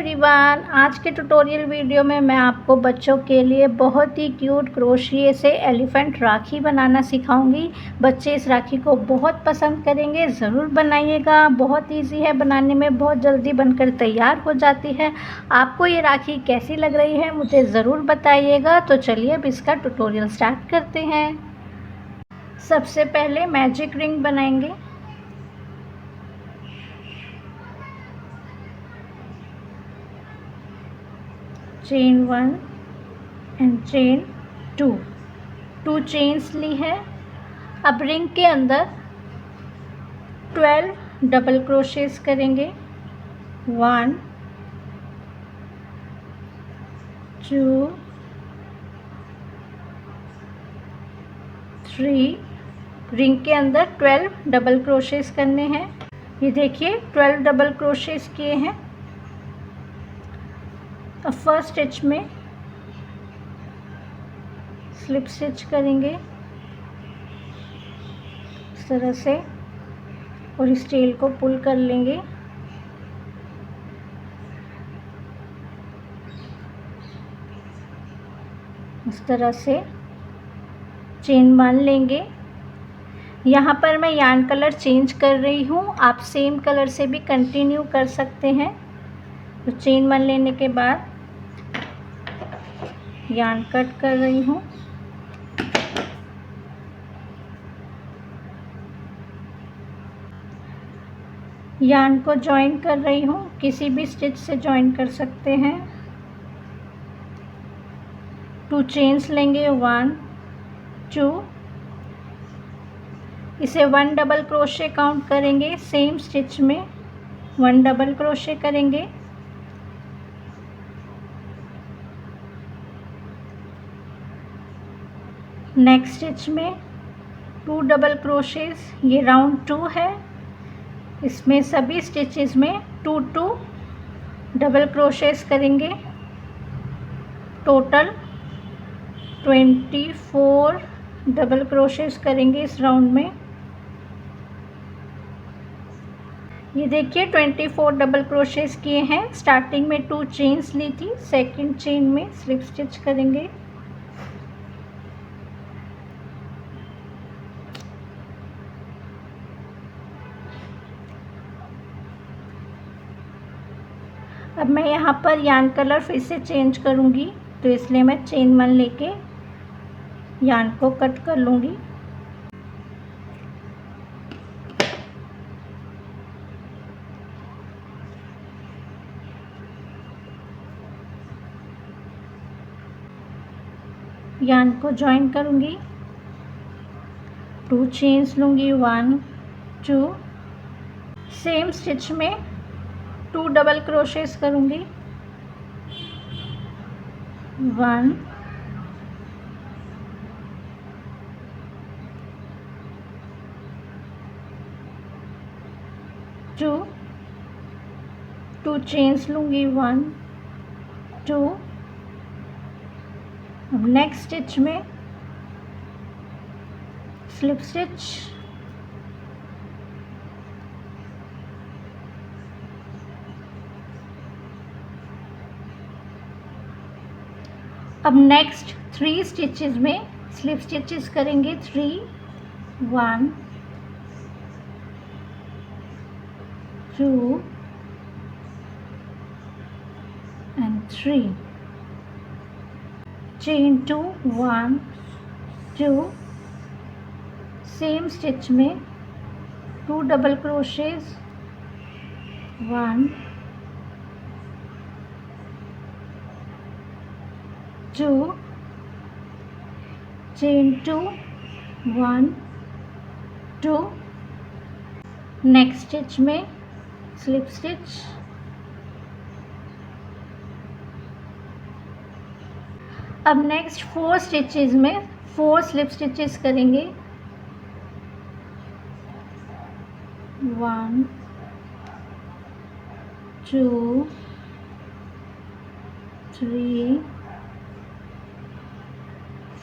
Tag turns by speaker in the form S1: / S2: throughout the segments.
S1: Everyone, आज के tutorial video में मैं आपको बच्चों के लिए बहुत ही क्यूट क्रोशिए से एलिफेंट राखी बनाना सिखाऊंगी। बच्चे इस राखी को बहुत पसंद करेंगे, ज़रूर बनाइएगा। बहुत इजी है बनाने में, बहुत जल्दी बनकर तैयार हो जाती है। आपको ये राखी कैसी लग रही है मुझे ज़रूर बताइएगा। तो चलिए अब इसका ट्यूटोरियल स्टार्ट करते हैं। सबसे पहले मैजिक रिंग बनाएंगे। चेन 1 एंड चेन 2 चेन्स ली है। अब रिंग के अंदर 12 डबल क्रोशेस करेंगे। 1 2 3 रिंग के अंदर 12 डबल क्रोशेस करने हैं। ये देखिए 12 डबल क्रोशेस किए हैं। अब फर्स्ट स्टिच में स्लिप स्टिच करेंगे इस तरह से और इस टेल को पुल कर लेंगे। इस तरह से चेन 1 लेंगे। यहाँ पर मैं यार्न कलर चेंज कर रही हूँ, आप सेम कलर से भी कंटिन्यू कर सकते हैं। तो चेन 1 लेने के बाद यार्न कट कर रही हूँ। यार्न को जॉइन कर रही हूँ, किसी भी स्टिच से जॉइन कर सकते हैं। 2 चेन्स लेंगे, 1 2, इसे 1 डबल क्रोशे काउंट करेंगे। सेम स्टिच में 1 डबल क्रोशे करेंगे। नेक्स्ट स्टिच में 2 डबल क्रोशेस, ये राउंड 2 है, इसमें सभी स्टिचेस में 2 डबल क्रोशेस करेंगे। टोटल 24 डबल क्रोशेस करेंगे इस राउंड में। ये देखिए 24 डबल क्रोशेस किए हैं। स्टार्टिंग में 2 चेन्स ली थी, सेकंड चेन में स्लिप स्टिच करेंगे। अब मैं यहाँ पर यार्न कलर फिर से चेंज करूँगी, तो इसलिए मैं चेन 1 लेके यार्न को कट कर लूँगी। यार्न को जॉइन करूँगी, 2 चेन्स लूँगी, 1 2, सेम स्टिच में 2 डबल क्रोशेस करूँगी। 1 2 चेन्स लूँगी, 1 2। अब नेक्स्ट स्टिच में स्लिप स्टिच, अब नेक्स्ट 3 स्टिचेस में स्लिप स्टिचेस करेंगे। 3 1 2 and 3, chain 2 1 2, सेम स्टिच में 2 double crochets, 1 2, chain 2 1 2, next stitch में स्लिप स्टिच। अब नेक्स्ट 4 स्टिचेस में 4 स्लिप स्टिचेस करेंगे। 1 2 3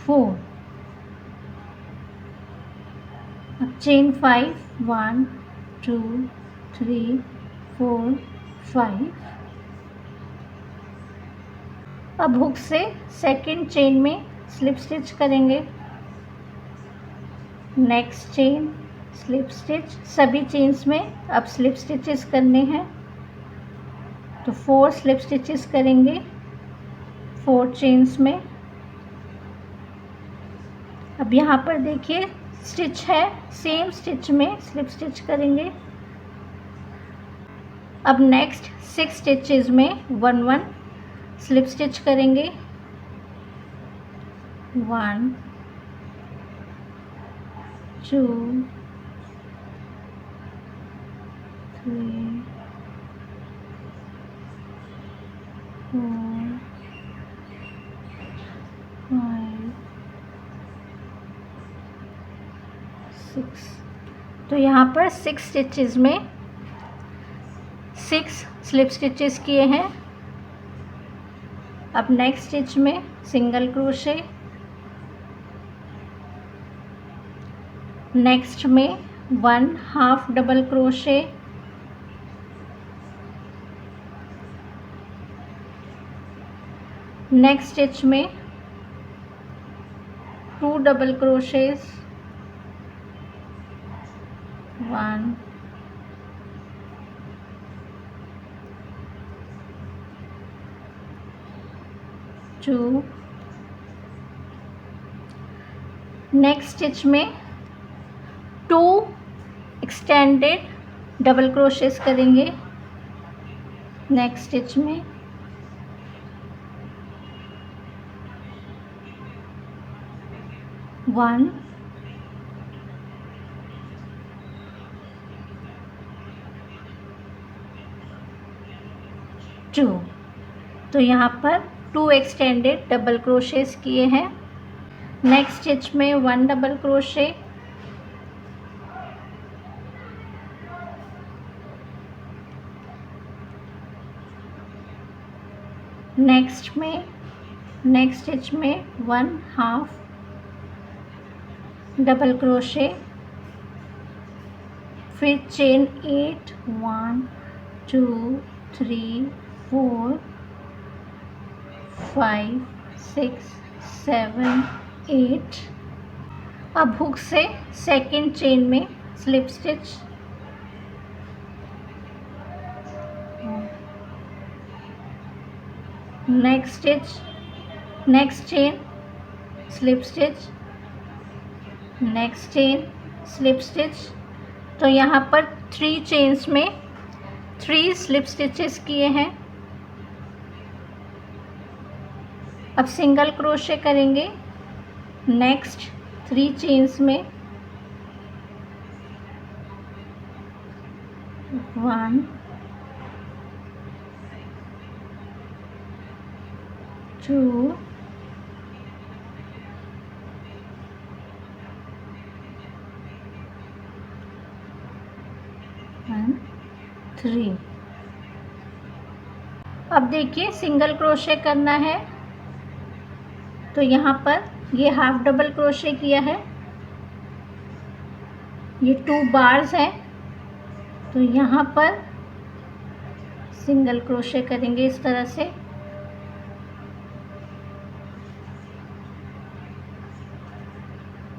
S1: 4। अब चेन 5 1 2 3 4 5, अब हुक से सेकंड चेन में स्लिप स्टिच करेंगे, नेक्स्ट चेन स्लिप स्टिच, सभी चेन्स में अब स्लिप स्टिचेस करने हैं। तो 4 स्लिप स्टिचेस करेंगे 4 चेन्स में। अब यहाँ पर देखिए स्टिच है, सेम स्टिच में स्लिप स्टिच करेंगे। अब नेक्स्ट 6 स्टिचेस में 1 स्लिप स्टिच करेंगे, 1 2 3 4 5 6। तो यहाँ पर 6 स्टिचेस में 6 स्लिप स्टिचेस किए हैं। अब नेक्स्ट स्टिच में सिंगल क्रोशे, नेक्स्ट में 1 half double crochet, next stitch में 2 डबल क्रोशेस, 1 2। नेक्स्ट स्टिच में 2 एक्सटेंडेड डबल क्रोशेस करेंगे, नेक्स्ट स्टिच में 1 2। तो यहाँ पर 2 एक्सटेंडेड डबल क्रोशेस किए हैं। नेक्स्ट स्टिच में 1 डबल क्रोशे, नेक्स्ट स्टिच में 1 हाफ डबल क्रोशे, फिर चेन 8 1 2 3 4 5 6 7 8। अब हुक से सेकंड चेन में slip stitch, next chain slip stitch, next chain slip stitch. तो यहाँ पर 3 चेन्स में 3 स्लिप स्टिचेस किए हैं। अब सिंगल क्रोशे करेंगे नेक्स्ट 3 चेन्स में, 1 2 1 3। अब देखिए सिंगल क्रोशे करना है, तो यहाँ पर ये हाफ डबल क्रोशे किया है, ये 2 बार्स हैं, तो यहाँ पर सिंगल क्रोशे करेंगे इस तरह से।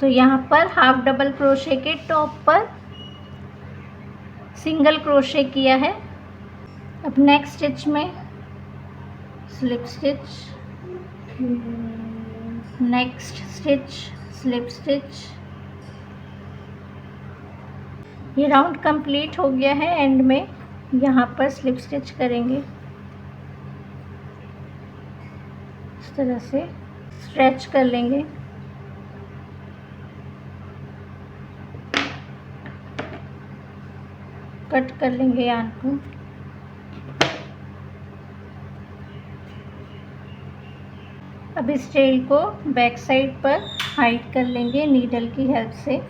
S1: तो यहाँ पर हाफ डबल क्रोशे के टॉप पर सिंगल क्रोशे किया है। अब नेक्स्ट स्टिच में slip stitch, next stitch slip stitch. ये राउंड कंप्लीट हो गया है। एंड में यहाँ पर स्लिप स्टिच करेंगे, इस तरह से स्ट्रेच कर लेंगे। कट कर लेंगे यार्न को। अब इस टेल को बैक साइड पर हाइड कर लेंगे नीडल की हेल्प से।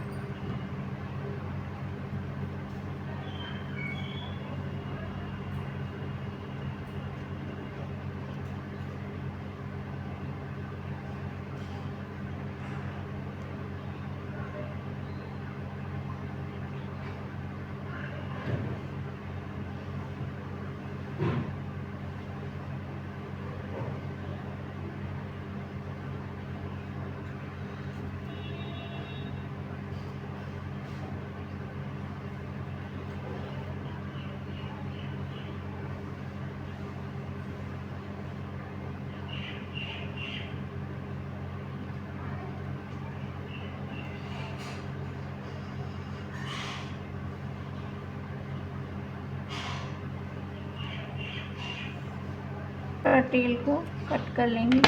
S1: पर टेल को कट कर लेंगे।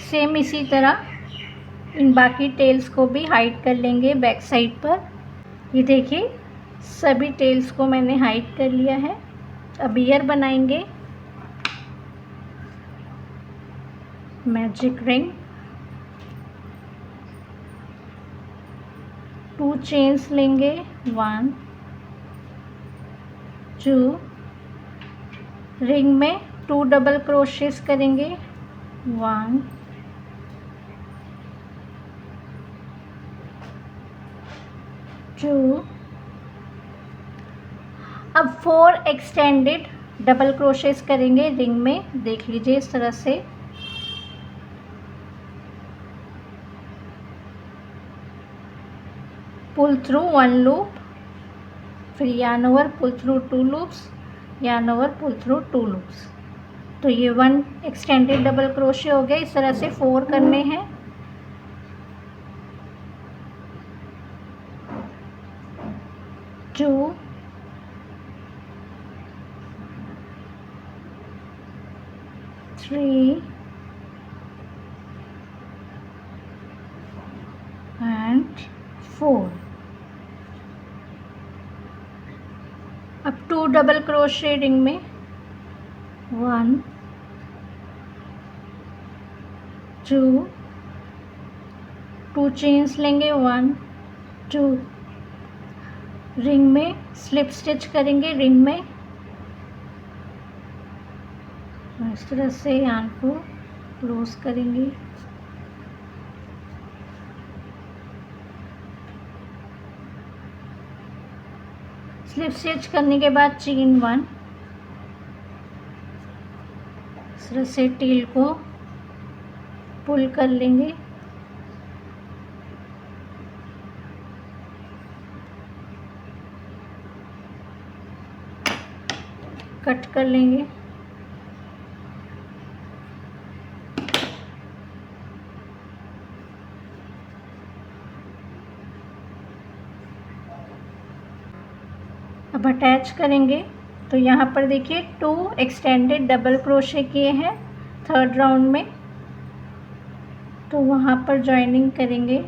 S1: सेम इसी तरह इन बाकी टेल्स को भी हाइड कर लेंगे बैक साइड पर। ये देखिए सभी टेल्स को मैंने हाइड कर लिया है। अब ईयर बनाएंगे। मैजिक रिंग, 2 चेन्स लेंगे, 1 2, रिंग में 2 डबल क्रोशेस करेंगे, 1 2। अब 4 एक्सटेंडेड डबल क्रोशेस करेंगे रिंग में। देख लीजिए इस तरह से। पुल थ्रू 1 लूप, फिर yarn over pull through 2 loops, yarn over pull through 2 loops. तो ये 1 एक्सटेंडेड डबल क्रोशे हो गया। इस तरह से 4 करने हैं। Two, 3 and 4। अब 2 डबल क्रोशे रिंग में, 1 2, 2 चेन्स लेंगे, 1 2, रिंग में स्लिप स्टिच करेंगे रिंग में। इस तरह से यार्न को क्लोज करेंगे। स्लिप स्टिच करने के बाद चेन 1, इस तरह से टेल को पुल कर लेंगे। कट कर लेंगे। अब अटैच करेंगे। तो यहाँ पर देखिए 2 एक्सटेंडेड डबल क्रोशे किए हैं 3rd राउंड में। तो वहाँ पर जॉइनिंग करेंगे।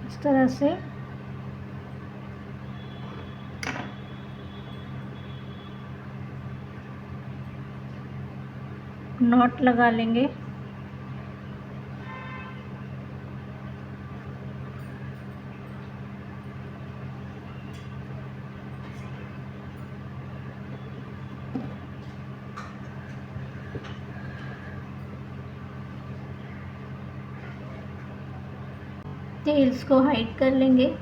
S1: इस तरह से नॉट लगा लेंगे। टेल्स को हाइड कर लेंगे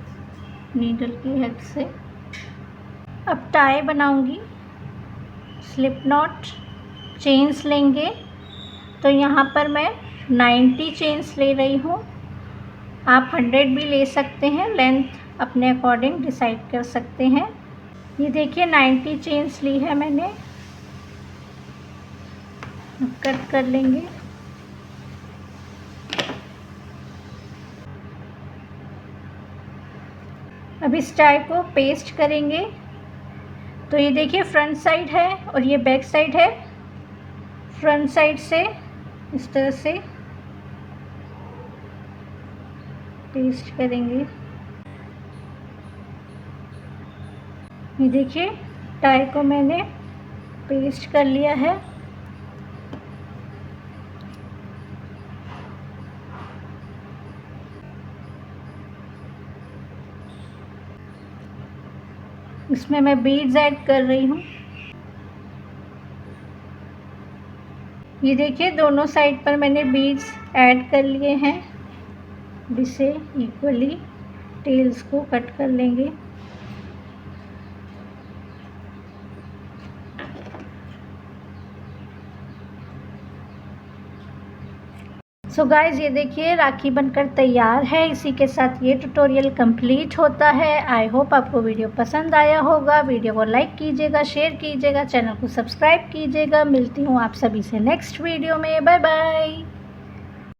S1: नीडल की हेल्प से। अब टाई बनाऊंगी। स्लिप नॉट, चेन्स लेंगे। तो यहाँ पर मैं 90 चेन्स ले रही हूँ। आप 100 भी ले सकते हैं, लेंथ अपने अकॉर्डिंग डिसाइड कर सकते हैं। ये देखिए 90 चेन्स ली है मैंने। कट कर लेंगे। अब इस टाई को पेस्ट करेंगे। तो ये देखिए फ्रंट साइड है और ये बैक साइड है। फ्रंट साइड से इस तरह से पेस्ट करेंगे। ये देखिए टाई को मैंने पेस्ट कर लिया है। इसमें मैं बीड्स ऐड कर रही हूँ। ये देखिए दोनों साइड पर मैंने बीड्स ऐड कर लिए हैं। इसे इक्वली टेल्स को कट कर लेंगे। सो गाइज़ ये देखिए राखी बनकर तैयार है। इसी के साथ ये ट्यूटोरियल कंप्लीट होता है। आई होप आपको वीडियो पसंद आया होगा। वीडियो को लाइक कीजिएगा, शेयर कीजिएगा, चैनल को सब्सक्राइब कीजिएगा। मिलती हूँ आप सभी से नेक्स्ट वीडियो में। Bye bye.